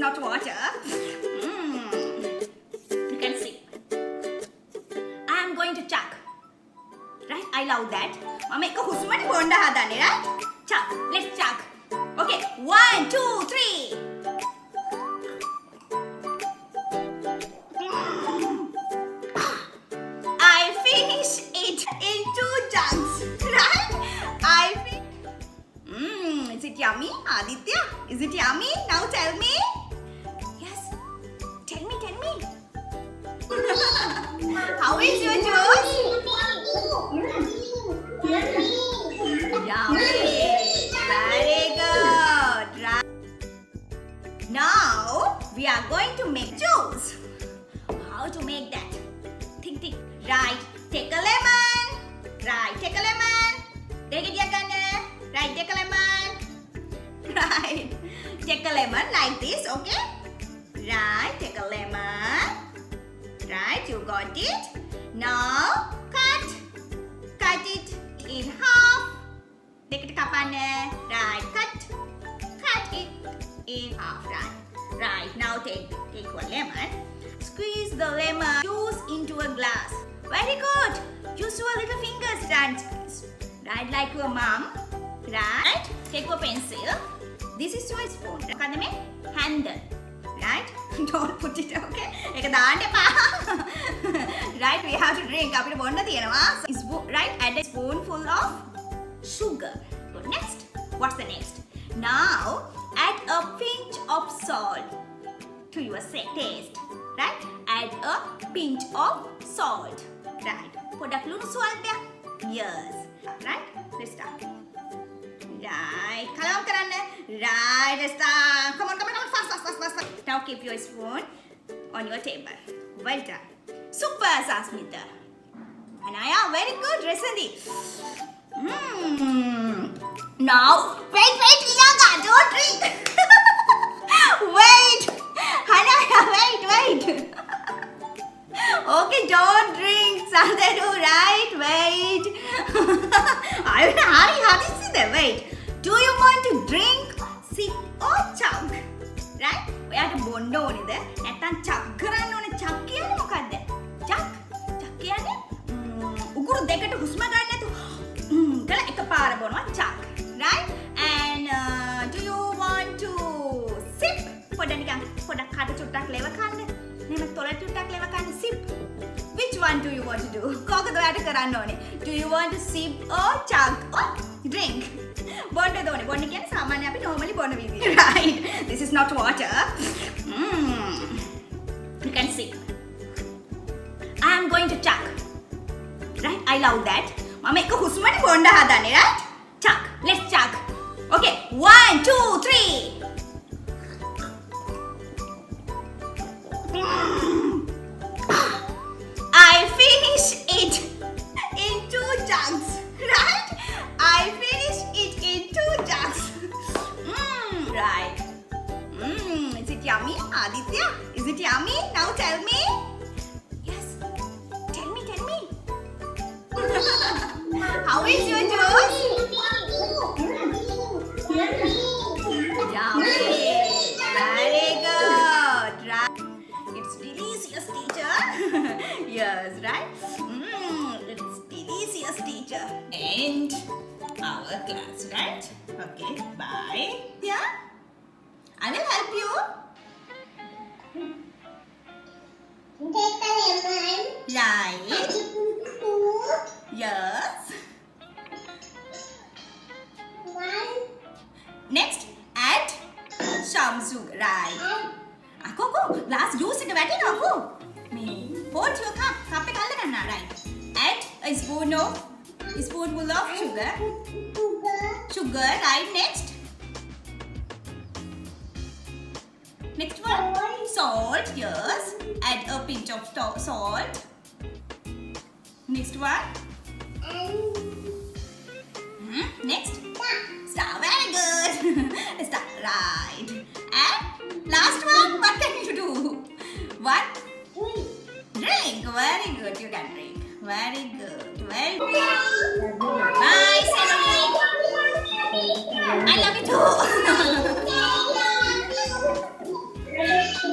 not water. You can see. I am going to chuck. Right? I love that. මම එක හුස්මට බොන්න හදන්නේ, right? Chuck. Let's chuck. Okay. 1, 2, 3. I finish it in 2 jugs. Right? Is it yummy, Aditya? Is it yummy? Now tell me. Yes. Tell me. How is your juice? Yummy. Very good. Right. Now we are going to make juice. How to make that? Think. Right. Take a lemon. Right. Take a lemon. Take it, Yakana. Right. Take a lemon. Right. Take a lemon like this, okay? Right. Take a lemon. Right. You got it. Now cut it in half. Take it kapane. Right. Cut it in half. Right. Now take one lemon. Squeeze the lemon juice into a glass. Very good. Use your little fingers, right, like your mom. Right. Take your pencil. This is your spoon. Handle. Right? Don't put it, okay? Right, we have to drink. Right, add a spoonful of sugar. Good. Next. What's the next? Now, add a pinch of salt to your taste. Right? Add a pinch of salt. Right. Put a little salt there. Yes. Right? Let's start. Right. Kalam karanne. Right. Let's start. Come on. Fast. Now keep your spoon on your table. Well done. Super, Sasmita. Anaya, very good. Resandi. Now, wait, Lianga, don't drink. Wait. Anaya, wait. Okay, don't drink. Sandhu, right? Wait. I will hurry. Wait. Do you want to drink, sip or chug? Right? ඔයාට බොන්න ඕනේද? නැත්නම් chug කරන්න ඕනේ. chug කියන්නේ මොකද්ද? chug කියන්නේ උගුරු දෙකට හුස්ම ගන්න නැතුව කළා එකපාර බොනවා chug. Right? And do you want to sip? පොඩ්ඩක් කඩ චුට්ටක් ලෙව කන්න. නෙමෙයි තොල චුට්ටක් ලෙව කන්න sip. Which one do you want to do? කොහොමද ඔයාට කරන්න ඕනේ? Do you want to sip or chug or drink? බොන්න ඕනේ. බොන්න කියන්නේ සාමාන්‍ය අපි normally බොන විදිය. Right. This is not water. You can see. I am going to chuck. Right? I love that. මම එක හුස්මට බොන්න හදන්නේ, right? Chuck. Let's chuck. Okay. 1, 2, 3. I finish it in 2 jugs. Right? I finish it in 2 jugs. Right. Is it yummy, Aditya? Is it yummy? Now tell me. Yes. Tell me. How is your juice? Yummy. Very good. Right. It's delicious, teacher. Yes, right? It's delicious, teacher. And our class, right? Okay, bye. Yeah? I will help you. Take a lemon. Right. Yes. One. Next, add some sugar. Right. Ako, last juice එක වැටෙනවා අකෝ. මේ hold your cup. cup එක අල්ල ගන්න. Right. Add a spoonful of sugar. Sugar, right? Next one. Salt, yes. Add a pinch of salt. Next one. Next. Star, very good. Star, right. And last one, what can you do? What? Drink. Very good. You can drink. Very